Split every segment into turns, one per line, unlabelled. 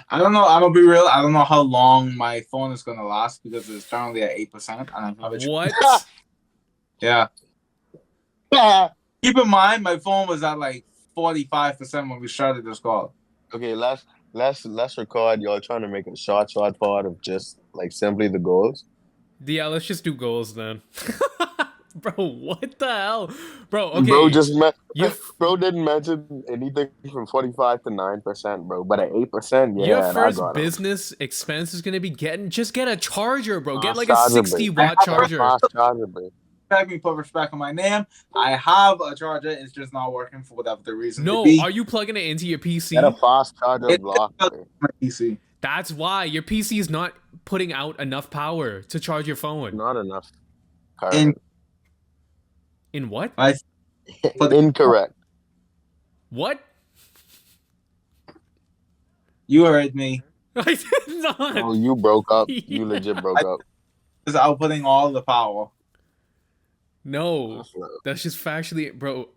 I don't know. I'm gonna be real. I don't know how long my phone is gonna last because it's currently at 8%, and I have it.
What?
Yeah. Keep in mind, my phone was at like 45% when we started this call.
Okay, let's record y'all trying to make a short part of just like simply the goals.
Yeah, let's just do goals then. Bro, what the hell? Bro,
Bro
okay.
just met
Your
bro didn't mention anything from 45 to 9%, bro. But at 8%,
your
yeah, that
first
got him.
business expense is gonna be just get a charger, bro. Get
Fast
like a
charger,
60
bro.
I
watt
have
A
charger.
fast charger, bro.
respect me, put respect on my name. I have a charger. It's just not working for whatever the reason may
No,
be.
are you plugging it into your
Get a
PC?
fast charger
It's
block, bro.
my PC.
That's why your PC is not putting out enough power to charge your phone.
Not enough
In
current.
In what?
I put
Incorrect.
What?
you heard me.
I did not.
Oh, you broke up. You
Yeah.
legit broke up.
Is outputting all the power.
No, that's just factually, bro.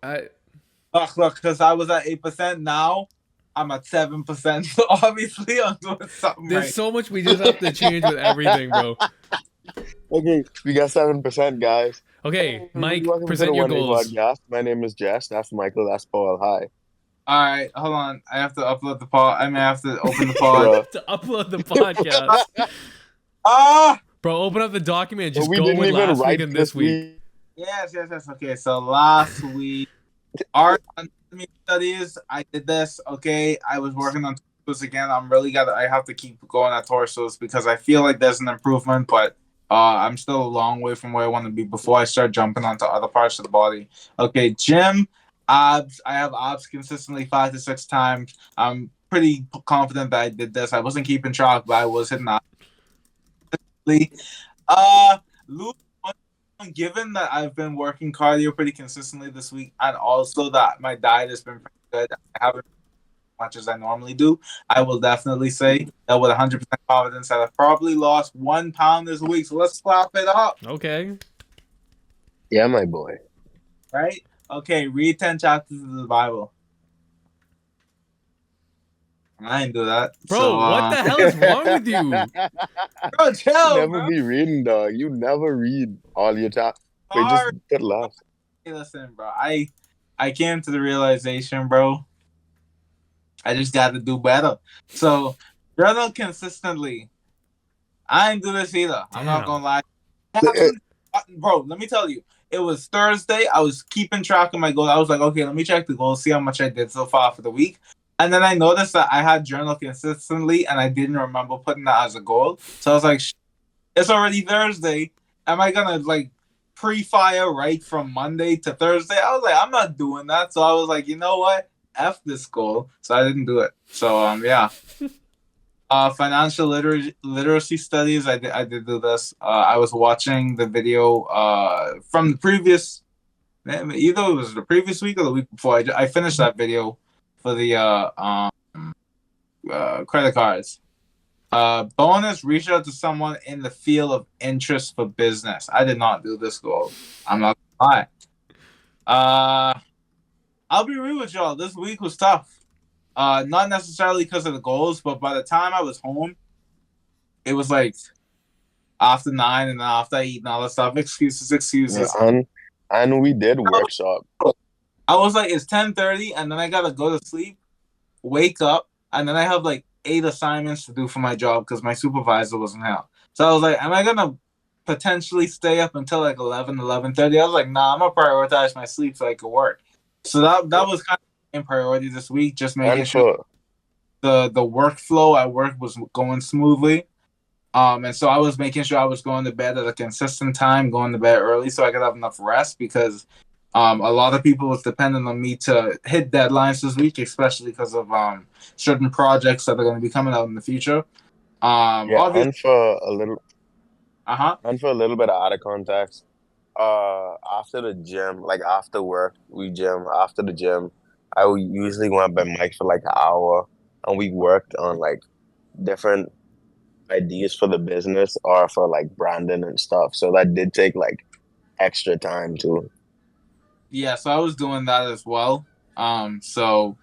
Look, because I was at 8%. Now I'm at 7%. So obviously I'm doing something
There's
right.
so much we just have to change with everything, bro.
Okay, we got 7%, guys.
Okay, Mike,
Welcome to
present
the
your
One Day
goals.
Podcast. My name is Jesh. That's Michael. That's Paul. Hi.
All right, hold on. I have to upload the pod. I mean, I have to open the pod.
To upload the podcast.
Ah,
Bro, open up the document.
But
Just
we
go
didn't
with
even
last week
write
and this week.
yes. Okay, so last week, art anatomy studies. I did this. Okay, I was working on torsos again. I have to keep going at torsos because I feel like there's an improvement, but I'm still a long way from where I want to be before I start jumping onto other parts of the body. Okay, gym, abs. I have abs consistently 5 to 6 times. I'm pretty confident that I did this. I wasn't keeping track, but I was hitting that. Lose given that I've been working cardio pretty consistently this week, and also that my diet has been pretty good, I haven't as much as I normally do. I will definitely say that with 100% confidence that I've probably lost 1 pound this week. So let's clap it up,
Okay.
Yeah, my boy.
right? Okay, read 10 chapters of the Bible. I didn't do that,
Bro,
so,
what the hell is wrong with you?
Bro, chill,
You never
bro.
be reading, dog. You never read all your time. Wait, just
Sorry.
get left.
Hey, listen, bro. I came to the realization, bro. I just got to do better. So, journal consistently. I ain't do this either. I'm not
Damn.
gonna lie. Bro, let me tell you. It was Thursday. I was keeping track of my goals. I was like, okay, let me check the goals, see how much I did so far for the week. And then I noticed that I had journal consistently, and I didn't remember putting that as a goal. So I was like, it's already Thursday. Am I gonna like pre-fire right from Monday to Thursday? I was like, I'm not doing that. So I was like, you know what? F this goal. So I didn't do it. So yeah. Financial literacy studies. I did do this. I was watching the video from the previous, either it was the previous week or the week before. I finished that video for the credit cards. Bonus, reach out to someone in the field of interest for business. I did not do this goal. I'm not gonna lie. I'll be real with y'all. This week was tough. Not necessarily because of the goals, but by the time I was home, it was like after 9, and then after I eat and all that stuff. Excuses.
And we did workshop.
I was like, it's 10:30, and then I gotta go to sleep, wake up, and then I have like 8 assignments to do for my job because my supervisor wasn't here. So I was like, am I gonna potentially stay up until like 11:30? I was like, nah, I'm gonna prioritize my sleep so I could work. So that was kind of in priority this week, just making
And
sure the workflow at work was going smoothly. And so I was making sure I was going to bed at a consistent time, going to bed early so I could have enough rest because a lot of people was dependent on me to hit deadlines this week, especially because of certain projects that are going to be coming out in the future.
yeah,
Obviously,
and for a little bit of out of context, after the gym, like after work, we gym. After the gym, I would usually went by Mike for like an hour, and we worked on like different ideas for the business or for like branding and stuff. So that did take like extra time too.
yeah, so I was doing that as well. So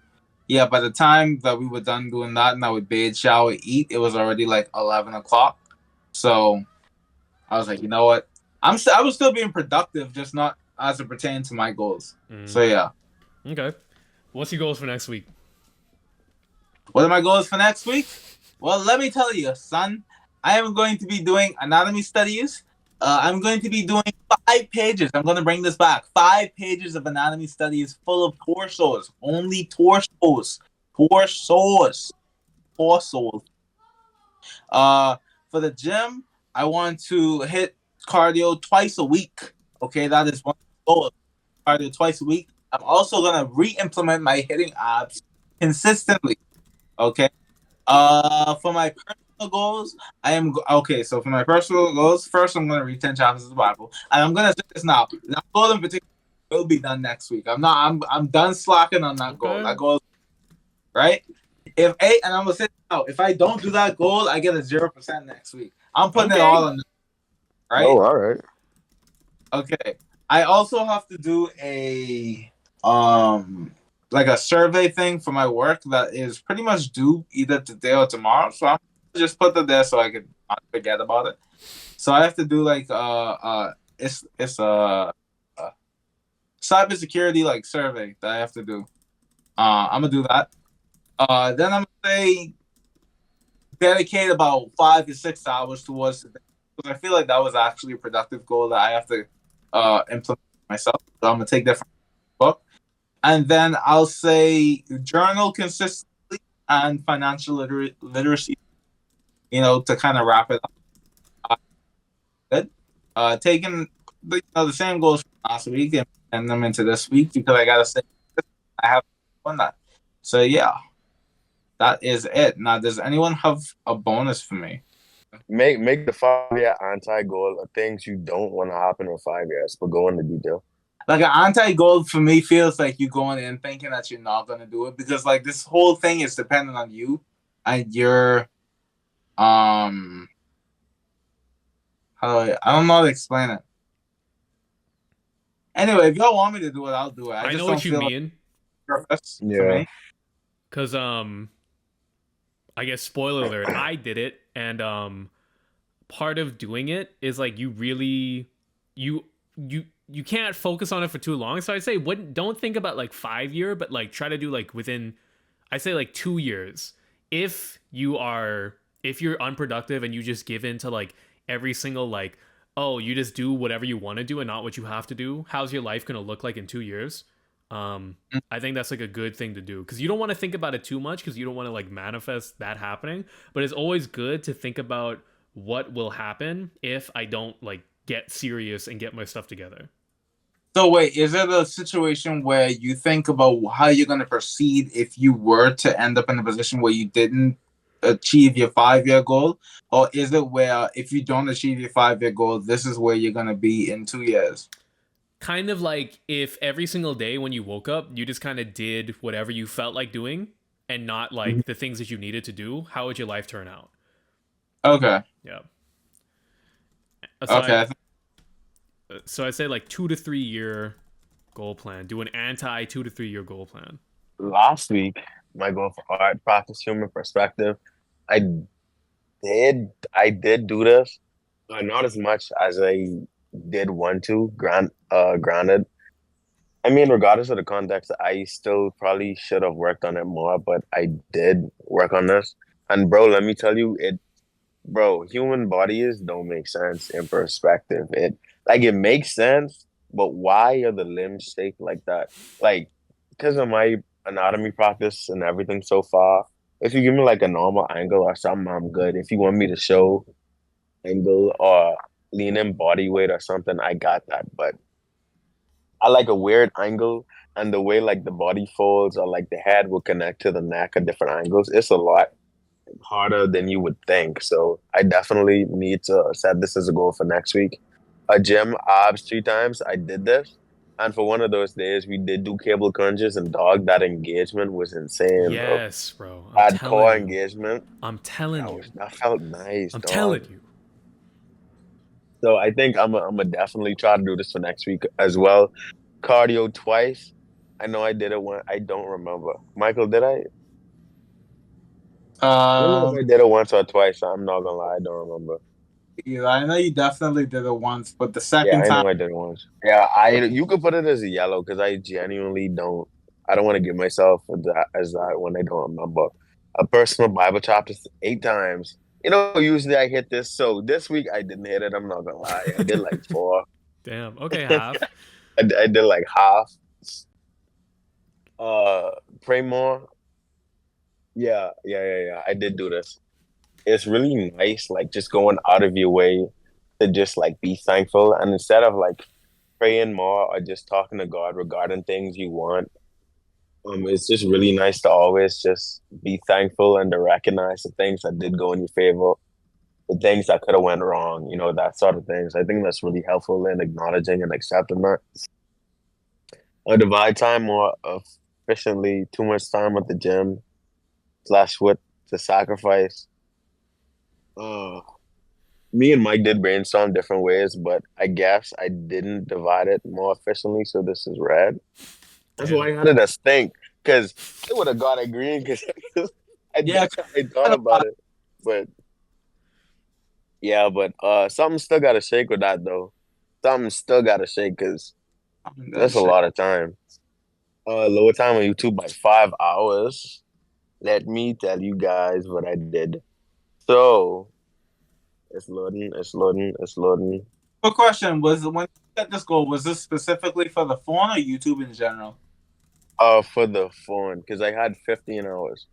Yeah, by the time that we were done doing that and I would bathe, shower, eat, it was already like 11 o'clock. So I was like, you know what? I was still being productive, just not as it pertained to my goals.
Mm.
So yeah.
Okay. What's your goals for next week?
What are my goals for next week? Well, let me tell you, son. I am going to be doing anatomy studies. I'm going to be doing 5 pages. I'm going to bring this back. 5 pages of anatomy studies full of torsos. Only torsos. Torsos. Torsos. Uh, for the gym, I want to hit cardio twice a week. Okay, that is one goal. Cardio twice a week. I'm also going to re-implement my hitting abs consistently. Okay. For my personal goals, okay. So for my personal goals, first I'm gonna read 10 chapters of the Bible, and I'm gonna say this now. That goal in particular will be done next week. I'm not. I'm done slacking on that goal.
Okay.
That goal, right? And I'm gonna say now, if I don't do that goal, I get a 0% next week. I'm putting it all
Okay.
on, right?
Oh, all right.
Okay. I also have to do a like a survey thing for my work that is pretty much due either today or tomorrow. So I'm just put it there so I can not forget about it. So I have to do like it's a cybersecurity like survey that I have to do. I'm gonna do that. Then I'm gonna say dedicate about 5 to 6 hours towards the day because I feel like that was actually a productive goal that I have to implement myself. So I'm gonna take that from the book, and then I'll say journal consistently and financial literacy. To kind of wrap it up. Good. Taking the same goals from last week and them into this week because I gotta say I have done that. So yeah, that is it. Now, does anyone have a bonus for me?
Make the 5 year anti goal of things you don't want to happen in 5 years, but go into detail.
Like an anti-goal for me feels like you going in thinking that you're not gonna do it because like this whole thing is dependent on you and your I don't know how to explain it. Anyway, if y'all want me to do it, I'll do it. I
I
just
know
don't
what you
feel like
mean.
purpose for
Yeah.
me.
Cause I guess spoiler alert, I did it, and part of doing it is like you really you you can't focus on it for too long. So I'd say don't think about like 5 year, but like try to do like within I say like 2 years. If you're unproductive and you just give in to like every single like, oh, you just do whatever you want to do and not what you have to do, how's your life gonna look like in 2 years? I think that's like a good thing to do because you don't want to think about it too much because you don't want to like manifest that happening. But it's always good to think about what will happen if I don't like get serious and get my stuff together.
So wait, is it a situation where you think about how you're going to proceed if you were to end up in a position where you didn't achieve your 5 year goal? Or is it where if you don't achieve your 5 year goal, this is where you're going to be in 2 years?
Kind of like if every single day when you woke up, you just kind of did whatever you felt like doing and not
Mhm.
like the things that you needed to do, how would your life turn out?
Okay.
Yeah.
Okay.
So I say like 2 to 3 year goal plan. Do an anti 2 to 3 year goal plan.
Last week, my goal for art practice human perspective, I I did do this, but not as much as I did want to. Granted, I mean, regardless of the context, I still probably should have worked on it more, but I did work on this. And bro, let me tell you, bro, human bodies don't make sense in perspective. It makes sense, but why are the limbs shaped like that? Like, because of my anatomy practice and everything so far, if you give me like a normal angle or something, I'm good. If you want me to show angle or lean in body weight or something, I got that. But I like a weird angle and the way like the body folds or like the head will connect to the neck at different angles. It's a lot harder than you would think. So I definitely need to set this as a goal for next week. A gym abs 3 times. I did this. And for one of those days, we did do cable crunches and dog. That engagement was insane, bro.
Yes, bro. I'm
Had
telling
core
you.
engagement.
I'm telling
That
you.
was that felt nice,
I'm
dog.
telling you.
So I think I'm a definitely try to do this for next week as well. Cardio twice. I know I did it one. I don't remember. Michael, did I? I don't know if
Um,
I did it once or twice. I'm not gonna lie, I don't remember.
yeah, I know you definitely did it once, but the
Yeah,
second
I
time,
know I did it once. Yeah, I you could put it as a yellow because I genuinely don't. I don't want to give myself as that when I don't remember. A personal Bible chapter 8 times. Usually I hit this. So this week I didn't hit it. I'm not gonna lie. I did like four.
Damn. Okay,
I,
half.
I did like half. Pray more. Yeah. I did do this. It's really nice, like just going out of your way to just like be thankful, and instead of like praying more or just talking to God regarding things you want, it's just really nice to always just be thankful and to recognize the things that did go in your favor, the things that could have went wrong, that sort of things. I think that's really helpful in acknowledging and accepting that. I divide time more efficiently, too much time at the gym slash with the sacrifice. Uh, Me and Mike did brainstorm different ways, but I guess I didn't divide it more efficiently, so this is red. That's why
Damn.
I had it as stink, because it would have got a green, because I,
yeah,
I thought about it. But yeah, but something still got to shake with that, though. Something still got to shake, because
that
that's a
shit.
lot of time. Lower time on YouTube by 5 hours. Let me tell you guys what I did. So, it's loading.
Quick question: was when you set this goal, was this specifically for the phone or YouTube in general?
For the phone, because I had 15 hours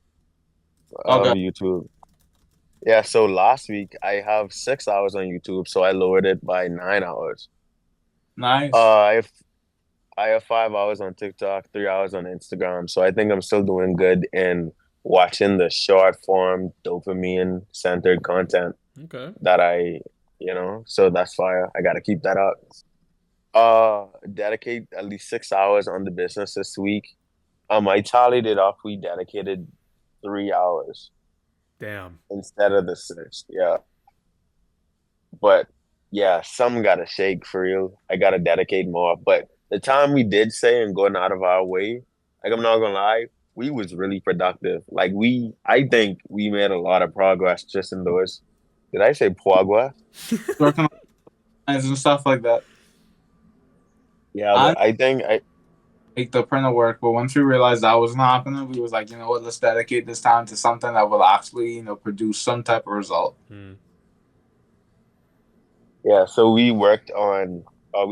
of
Okay,
YouTube. Yeah, so last week I have 6 hours on YouTube, so I lowered it by 9 hours.
nice.
I have 5 hours on TikTok, 3 hours on Instagram, so I think I'm still doing good in watching the short form dopamine centered content
Okay.
that so that's fire. I gotta keep that up. Dedicate at least 6 hours on the business this week. I tallied it up. We dedicated 3 hours
Damn.
instead of the six. Yeah. But yeah, some gotta shake for real. I gotta dedicate more. But the time we did say and going out of our way, like I'm not gonna lie, we was really productive. Like I think we made a lot of progress just in those. Did I say progress?
Working on lines and stuff like that.
Yeah,
I
but I think I
make the printer work, but once we realized that wasn't happening, we was like, you know what, let's dedicate this time to something that will actually, produce some type of result.
Hmm.
Yeah, so we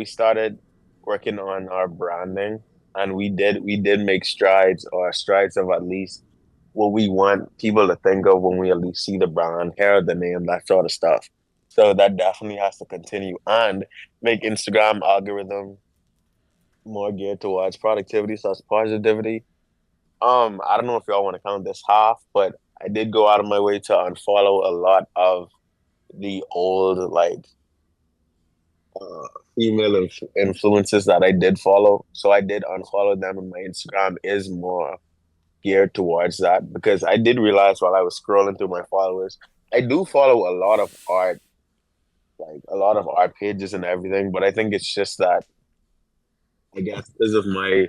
started working on our branding, and we did make strides, or strides of at least what we want people to think of when we at least see the brand, hear the name, that sort of stuff. So that definitely has to continue and make Instagram algorithm more geared towards productivity slash positivity. I don't know if y'all want to count this half, but I did go out of my way to unfollow a lot of the old like uh, female influences that I did follow. So I did unfollow them, and my Instagram is more geared towards that because I did realize while I was scrolling through my followers, I do follow a lot of art, like a lot of art pages and everything. But I think it's just that I guess because of my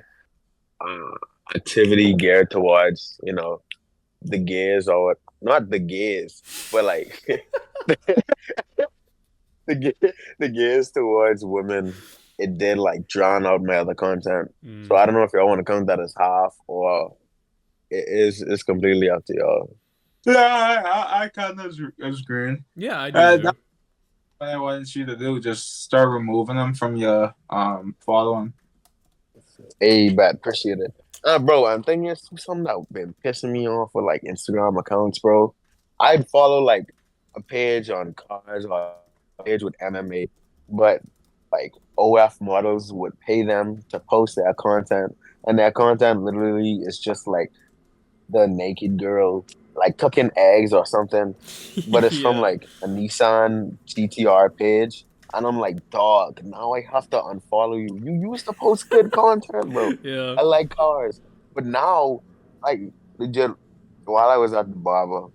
uh, activity geared towards, the gays or not the gays, but like the gaze towards women, it did like drown out my other content. So
Mm.
I don't know if y'all want to count that as half or it's completely up to y'all.
Yeah, I kind of as green.
Yeah, I do
That's
too.
what I wanted you to do. Just start removing them from your following.
Hey, bet, appreciate it. Bro, I'm thinking it's something that been pissing me off with like Instagram accounts, bro. I'd follow like a page on cars or a page with MMA, but like OF models would pay them to post their content, and their content literally is just like the naked girl like cooking eggs or something, but it's from
Yeah.
like a Nissan GTR page. And I'm like, dog, now I have to unfollow you. You used to post good content, bro.
Yeah.
I like cars. But now, like, legit, while I was at the barber,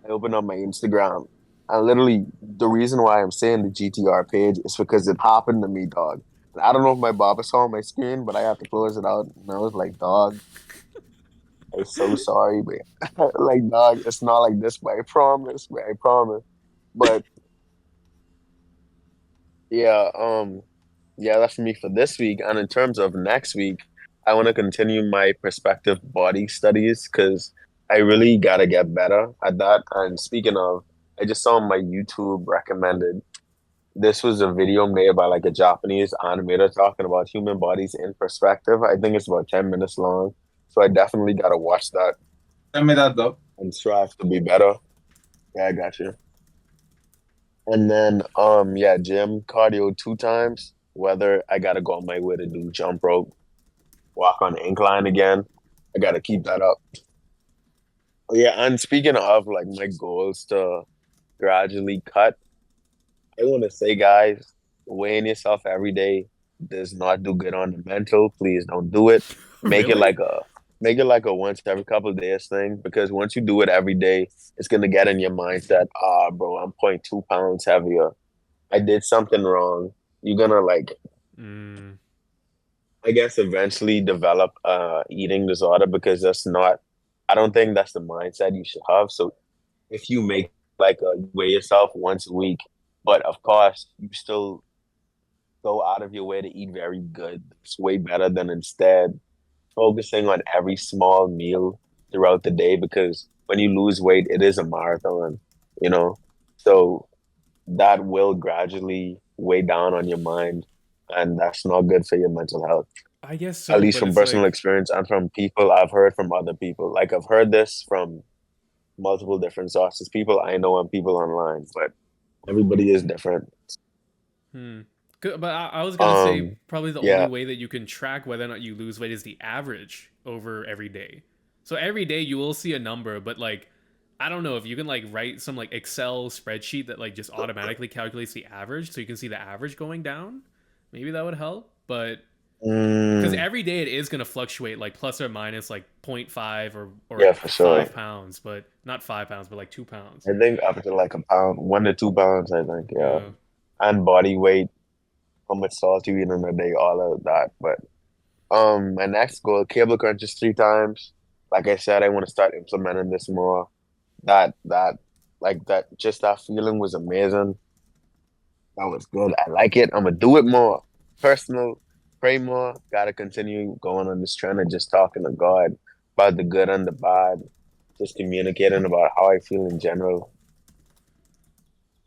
I opened up my Instagram. And literally, the reason why I'm saying the GTR page is because it happened to me, dog. I don't know if my barber saw my screen, but I have to close it out. And I was like, dog, I'm so sorry, but like, dog, it's not like this, but I promise, but I promise. But yeah, yeah, that's me for this week. And in terms of next week, I want to continue my perspective body studies because I really gotta get better at that. And speaking of, I just saw my YouTube recommended. This was a video made by like a Japanese animator talking about human bodies in perspective. I think it's about 10 minutes long. So I definitely gotta watch that
Send me that though.
and strive to be better. Yeah, I got you. And then yeah, gym, cardio 2 times. Whether I gotta go on my way to do jump rope, walk on incline again. I gotta keep that up. Yeah, and speaking of like my goals to gradually cut, I want to say, guys, weighing yourself every day does not do good on the mental. Please don't do it. Make it
Really?
like a make it like a once every couple of days thing because once you do it every day, it's gonna get in your mindset. Ah, bro, I'm 0.2 pounds heavier. I did something wrong. You're gonna like,
Mm,
I guess, eventually develop eating disorder because that's not. I don't think that's the mindset you should have. So if you make like a weigh yourself once a week, but of course you still go out of your way to eat very good. It's way better than instead focusing on every small meal throughout the day because when you lose weight, it is a marathon, you know? So that will gradually weigh down on your mind, and that's not good for your mental health.
I guess
At
so,
least
but
from
it's
personal
like,
experience and from people I've heard from other people. Like I've heard this from multiple different sources, people I know and people online, but everybody is different.
hmm. But I was gonna say probably the only
Yeah.
way that you can track whether or not you lose weight is the average over every day. So every day you will see a number, but like I don't know if you can like write some like Excel spreadsheet that like just automatically calculates the average, so you can see the average going down. Maybe that would help, but because
Mm,
every day it is gonna fluctuate like plus or minus like zero point 0.5 or
yeah, for sure.
5 pounds, but not 5 pounds, but like 2 pounds.
I think up to like a pound, 1 to 2 pounds, I think, yeah.
Yeah.
And body weight, how much salt you eat in a day, all of that. But my next goal, cable crunches 3 times. Like I said, I want to start implementing this more. That like that just that feeling was amazing. That was good. I like it. I'm gonna do it more. Personal, pray more. Gotta continue going on this trend of just talking to God about the good and the bad. Just communicating about how I feel in general,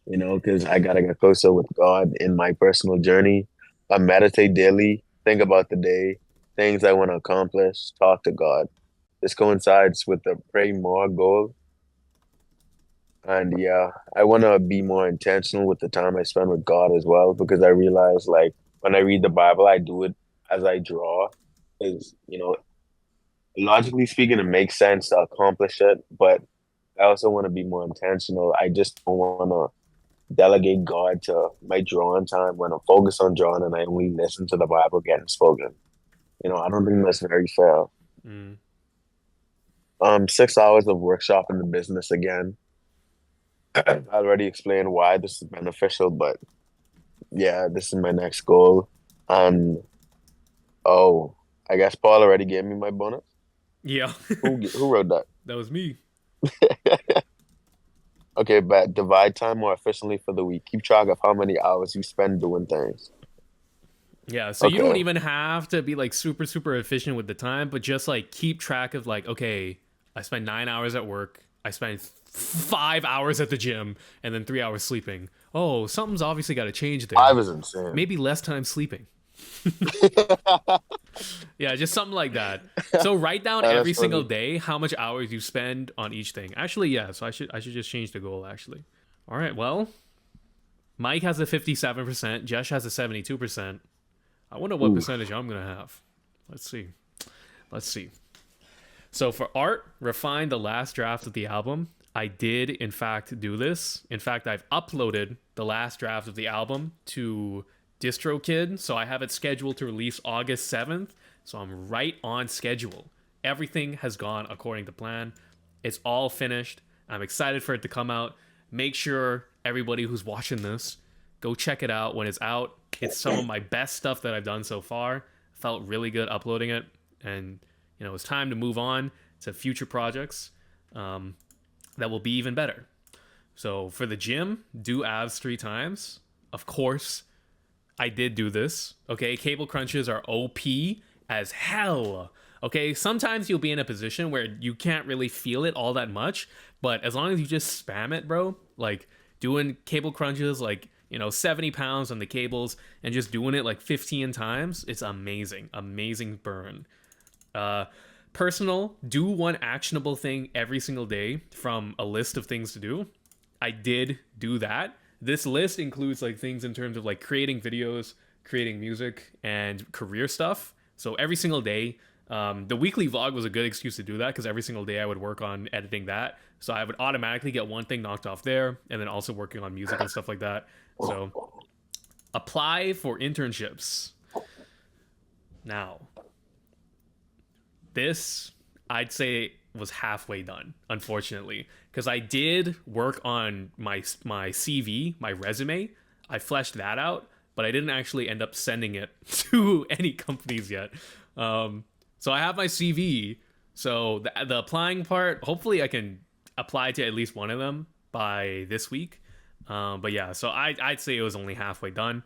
because I gotta get closer with God in my personal journey. I meditate daily, think about the day, things I want to accomplish, talk to God. This coincides with the pray more goal. And yeah, I want to be more intentional with the time I spend with God as well, because I realize like when I read the Bible, I do it as I draw. Is, logically speaking, it makes sense to accomplish it, but I also want to be more intentional. I just don't want to delegate God to my drawing time when I'm focused on drawing and I only listen to the Bible getting spoken. I don't think that's very fair.
Mm.
6 hours of workshop in the business again. I already explained why this is beneficial, but yeah, this is my next goal. And oh, I guess Paul already gave me my bonus.
Yeah.
Who wrote that?
That was me.
Okay, but divide time more efficiently for the week. Keep track of how many hours you spend doing things.
Yeah, so you don't
Okay.
even have to be like super super efficient with the time, but just like keep track of like, okay, I spend 9 hours at work, I spend 5 hours at the gym, and then 3 hours sleeping. Oh, something's obviously got to change
I
there.
was insane.
Maybe less time sleeping. Yeah, just something like that. So write down
That's
every single
funny.
day how much hours you spend on each thing. Actually, yeah. So I should just change the goal. Actually. All right. Well, Mike has a 57%. Jesh has a 72%. I wonder what
Oof.
percentage I'm gonna have. Let's see. Let's see. So for art, refine the last draft of the album. I did in fact do this. In fact, I've uploaded the last draft of the album to DistroKid, so I have it scheduled to release August 7th. So I'm right on schedule. Everything has gone according to plan. It's all finished. I'm excited for it to come out. Make sure everybody who's watching this Go check it out when it's out. It's some of my best stuff that I've done so far. Felt really good uploading it, and it's time to move on to future projects that will be even better. So for the gym, do abs 3 times. Of course, I did do this. Okay, cable crunches are OP as hell. Okay, sometimes you'll be in a position where you can't really feel it all that much, but as long as you just spam it, bro, like doing cable crunches, like 70 pounds on the cables and just doing it like 15 times, it's amazing burn. Personal, do one actionable thing every single day from a list of things to do. I did do that. This list includes like things in terms of like creating videos, creating music, and career stuff. So every single day, the weekly vlog was a good excuse to do that, because every single day I would work on editing that. So I would automatically get one thing knocked off there, and then also working on music and stuff like that. So apply for internships. Now, this I'd say was halfway done, unfortunately, because I did work on my CV, my resume. I fleshed that out, but I didn't actually end up sending it to any companies yet. So I have my CV. So the applying part, hopefully I can apply to at least one of them by this week. But yeah, so I'd say it was only halfway done.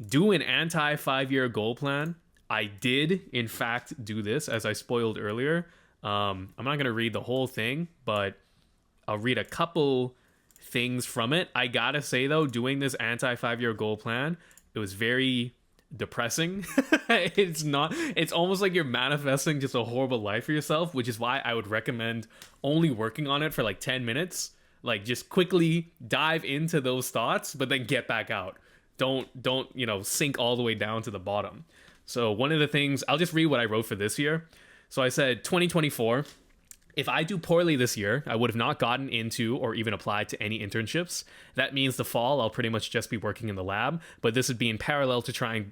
Do an anti 5-year goal plan. I did, in fact, do this, as I spoiled earlier. I'm not going to read the whole thing, but I'll read a couple things from it. I gotta say, though, doing this anti 5-year goal plan, it was very depressing. It's almost like you're manifesting just a horrible life for yourself, which is why I would recommend only working on it for like 10 minutes. Like, just quickly dive into those thoughts, but then get back out. Don't sink all the way down to the bottom. So one of the things, I'll just read what I wrote for this year. So I said 2024, if I do poorly this year, I would have not gotten into or even applied to any internships. That means the fall, I'll pretty much just be working in the lab, but this would be in parallel to trying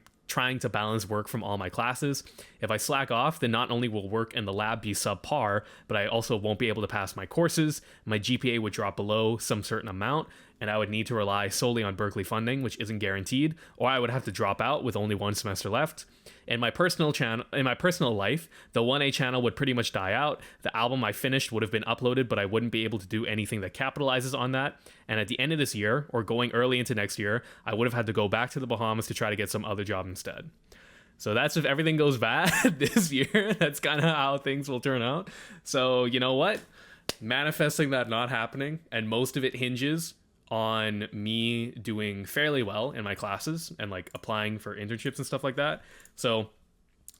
to balance work from all my classes. If I slack off, then not only will work in the lab be subpar, but I also won't be able to pass my courses. My GPA would drop below some certain amount, and I would need to rely solely on Berkeley funding, which isn't guaranteed, or I would have to drop out with only 1 semester left. In my personal life, the 1A channel would pretty much die out. The album I finished would have been uploaded, but I wouldn't be able to do anything that capitalizes on that. And at the end of this year, or going early into next year, I would have had to go back to the Bahamas to try to get some other job instead. So that's if everything goes bad this year. That's kind of how things will turn out. So you know what? Manifesting that not happening, and most of it hinges on me doing fairly well in my classes and like applying for internships and stuff like that. So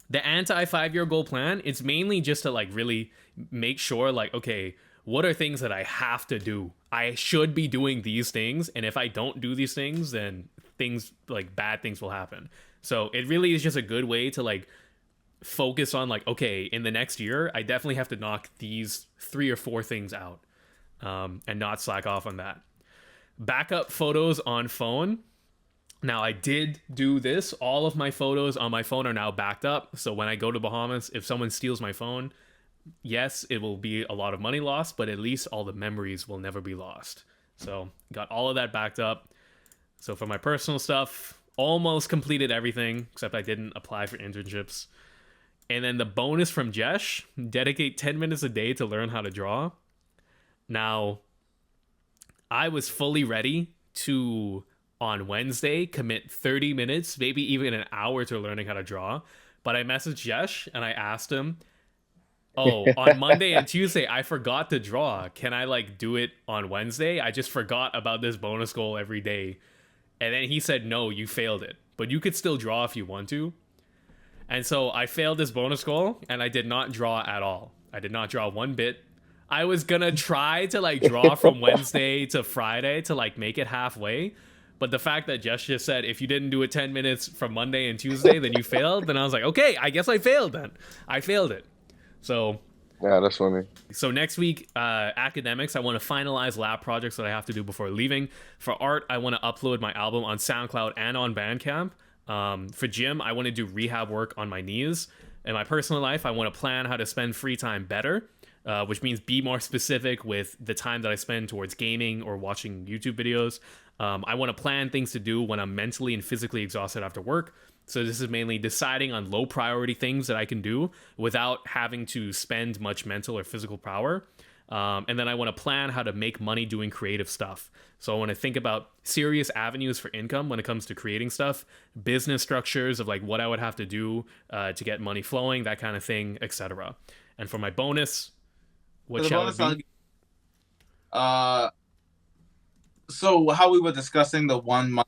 the anti 5-year goal plan, it's mainly just to like really make sure like, okay, what are things that I have to do? I should be doing these things, and if I don't do these things, then things like bad things will happen. So it really is just a good way to like focus on like, okay, in the next year, I definitely have to knock these 3 or 4 things out, and not slack off on that. Backup photos on phone. Now, I did do this. All of my photos on my phone are now backed up. So when I go to Bahamas, if someone steals my phone, yes, it will be a lot of money lost, but at least all the memories will never be lost. So got all of that backed up. So for my personal stuff, almost completed everything, except I didn't apply for internships. And then the bonus from Jesh, dedicate 10 minutes a day to learn how to draw. Now, I was fully ready to, on Wednesday, commit 30 minutes, maybe even an hour to learning how to draw. But I messaged Jesh and I asked him, on Monday and Tuesday, I forgot to draw. Can I like do it on Wednesday? I just forgot about this bonus goal every day. And then he said, no, you failed it, but you could still draw if you want to. And so I failed this bonus goal, and I did not draw at all. I did not draw one bit. I was gonna try to like draw from Wednesday to Friday to like make it halfway, but the fact that Jess just said if you didn't do it 10 minutes from Monday and Tuesday, then you failed. Then I was like, okay, I guess I failed. Then I failed it. So
Yeah, that's funny.
So next week, academics, I want to finalize lab projects that I have to do before leaving. For art, I want to upload my album on SoundCloud and on Bandcamp. For gym, I want to do rehab work on my knees. In my personal life, I want to plan how to spend free time better. which means be more specific with the time that I spend towards gaming or watching YouTube videos. I want to plan things to do when I'm mentally and physically exhausted after work. So this is mainly deciding on low priority things that I can do without having to spend much mental or physical power. And then I want to plan how to make money doing creative stuff. So I want to think about serious avenues for income when it comes to creating stuff, business structures of like what I would have to do to get money flowing, that kind of thing, etc. And for my bonus, what shall it be?
So how we were discussing the 1 month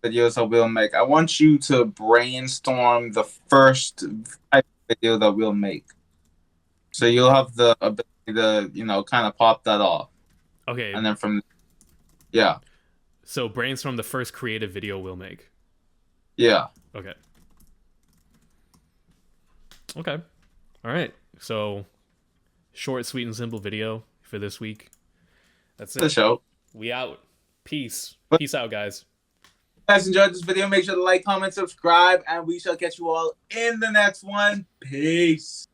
videos that we'll make, I want you to brainstorm the first type of video that we'll make. So you'll have the ability to, kind of pop that off.
Okay.
And then yeah.
So brainstorm the first creative video we'll make.
Yeah.
Okay. Okay. All right. So short, sweet, and simple video for this week. That's it.
The show.
We out. Peace. Peace out, guys.
If you guys enjoyed this video, make sure to like, comment, subscribe, and we shall catch you all in the next one. Peace.